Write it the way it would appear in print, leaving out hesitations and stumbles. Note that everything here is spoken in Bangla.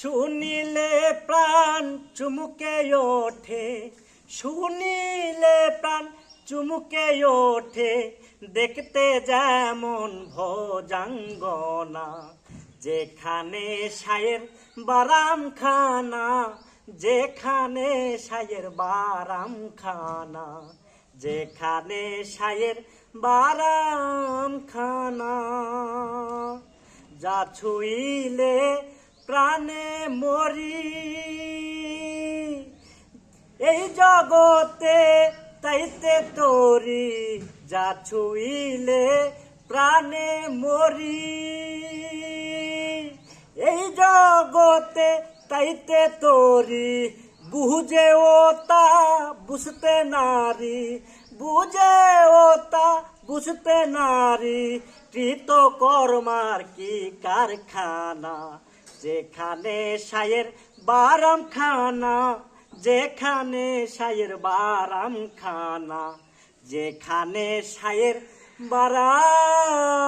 শুনিলে প্রাণ চুমুকে ওঠে, শুনিলে প্রাণ চুমুকে ওঠে, দেখতে যেমন ভোজাঙ্গনা। যেখানে শায়ের বারামখানা, যেখানে শায়ের বারামখানা, যেখানে শায়ের বারামখানা। যা ছুঁইলে প্রাণে মরি, এই জগতে তাইতে তোরি। যা ছুঁইলে প্রাণে মরি, এই জগতে তাইতে তোরি। বুঝে ও তা বুঝতে নারী, বুঝে ও তা বুঝতে নারী। কৃতকর্মার কি কারখানা, যেখানে শায়ের বারামখানা, যেখানে শায়ের বারামখানা, যেখানে শায়ের বারাম